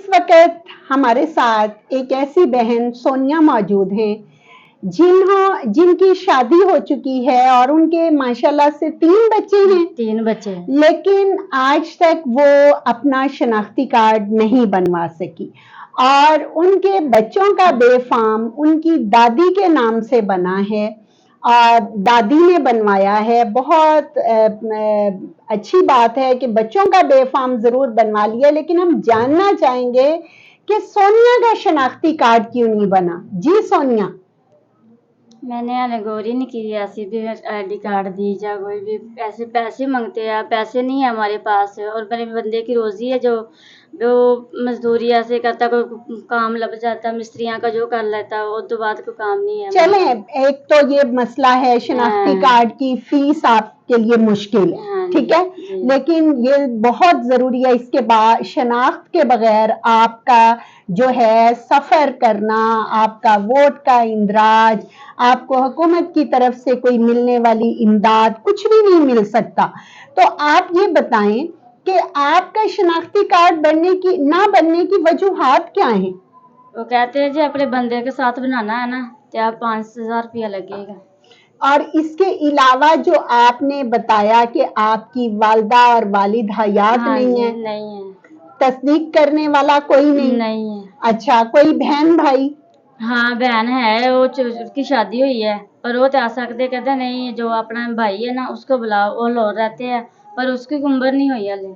इस वक्त हमारे साथ एक ऐसी बहन सोनिया मौजूद हैं जिनकी शादी हो चुकी है और उनके माशाल्लाह से 3 बच्चे हैं। 3 बच्चे। लेकिन आज तक वो अपना शनाख्ती कार्ड नहीं बनवा सकी और उनके बच्चों का बेफाम उनकी दादी के नाम से बना है और दादी ने बनवाया है। बहुत अच्छी बात है कि बच्चों का बेफाम जरूर बनवा लिया, लेकिन हम जानना चाहेंगे कि सोनिया का शनाख्ती कार्ड क्यों नहीं बना। जी सोनिया। मैंने हाले गौर ही नहीं की, ऐसी भी आईडी कार्ड दी जा कोई भी पैसे मांगते हैं, पैसे नहीं है हमारे पास और मेरे बंदे की रोजी है जो मजदूरी ऐसे करता, कोई काम लग जाता, मिस्त्रियां का जो कर लेता, वो तो बात को काम नहीं है। चले, एक तो ये मसला है शनाख्ती कार्ड की फीस आपके लिए मुश्किल है, ठीक है, लेकिन ये बहुत जरूरी है। इसके बाद शनाख्त के बगैर आपका जो है सफर करना, आपका वोट का इंदराज, आपको हुकूमत की तरफ से कोई मिलने वाली इमदाद कुछ भी नहीं मिल सकता। तो आप ये बताएं कि आपका शनाख्ती कार्ड ना बनने की वजूहात क्या है? वो कहते हैं जी अपने बंदे के साथ बनाना है ना, क्या 5,000 रुपया लगेगा। और इसके अलावा जो आपने बताया कि आपकी वालिदा और वालिद हयात नहीं है, नहीं है, तस्दीक करने वाला कोई नहीं है। अच्छा, कोई बहन भाई? हाँ बहन है, वो उसकी शादी हुई है पर वो आ सकते, कहते नहीं जो अपना भाई है ना उसको बुलाओ, वो लाहौर रहते हैं पर उसकी उम्र नहीं हुई हाले।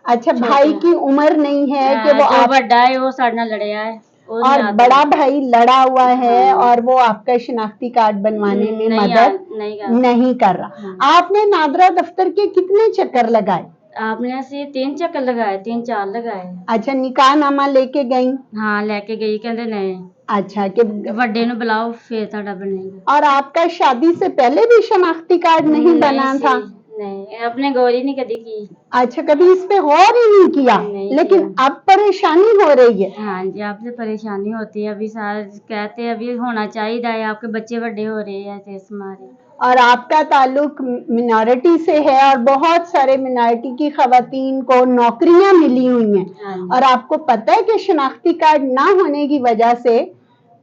अच्छा, भाई की उम्र नहीं है कि वो जो बड़ा है वो साढ़े लड़या है और बड़ा भाई लड़ा हुआ है और वो आपका शनाख्ती कार्ड बनवाने में मदद नहीं कर रहा। आपने नादरा दफ्तर के कितने चक्कर लगाए? आपने ऐसे 3 चक्कर लगाए, 3-4 लगाए। अच्छा, निकाह नामा लेके गई? हाँ लेके गई, कहते नहीं। अच्छा कि बड़े नु बुलाओ फिर ਤੁਹਾਡਾ बनेगा। और आपका शादी से पहले भी शनाख्ती कार्ड नहीं बना था? नहीं, अपने गौर ही नहीं कभी की। अच्छा, कभी इस पे गौर ही नहीं किया, लेकिन अब परेशानी हो रही है। हाँ जी, आपसे परेशानी होती है। अभी सारे कहते हैं अभी होना चाहिए, आपके बच्चे बड़े हो रहे हैं ऐसे हमारे। और आपका ताल्लुक मिनॉरिटी से है और बहुत सारे मिनॉरिटी की खवातीन को नौकरियां मिली हुई हैं और आपको पता है कि शनाख्ती कार्ड ना होने की वजह से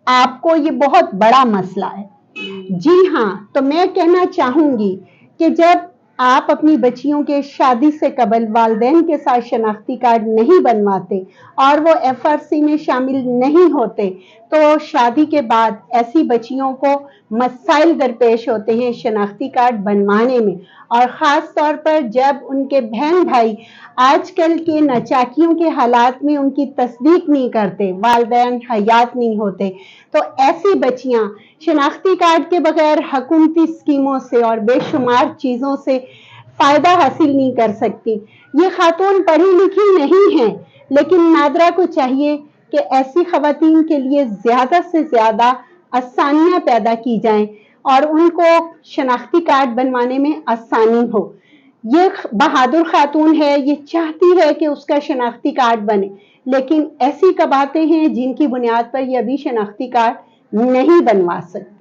आपको ये बहुत बड़ा मसला है। जी हाँ, तो मैं कहना चाहूंगी कि जब आप अपनी बच्चियों के शादी से कबल वालिदैन के साथ शनाख्ती कार्ड नहीं बनवाते और वो एफआरसी में शामिल नहीं होते, तो शादी के बाद ऐसी बच्चियों को मसाइल दरपेश होते हैं शनाख्ती कार्ड बनवाने में। और ख़ास तौर पर जब उनके बहन भाई आजकल के नाचाकियों के हालात में उनकी तस्दीक नहीं करते, वालिदैन हयात नहीं होते, तो ऐसी बच्चियां शनाख्ती कार्ड के बगैर हुकूमती स्कीमों से और बेशुमार चीज़ों से फ़ायदा हासिल नहीं कर सकती। ये खातून पढ़ी लिखी नहीं है, लेकिन नादरा को चाहिए कि ऐसी खवातीन के लिए ज़्यादा से ज़्यादा आसानियाँ पैदा की जाएं और उनको शनाख्ती कार्ड बनवाने में आसानी हो। ये बहादुर खातून है, ये चाहती है कि उसका शनाख्ती कार्ड बने, लेकिन ऐसी कबातें हैं जिनकी बुनियाद पर ये अभी शनाख्ती कार्ड नहीं बनवा सकती।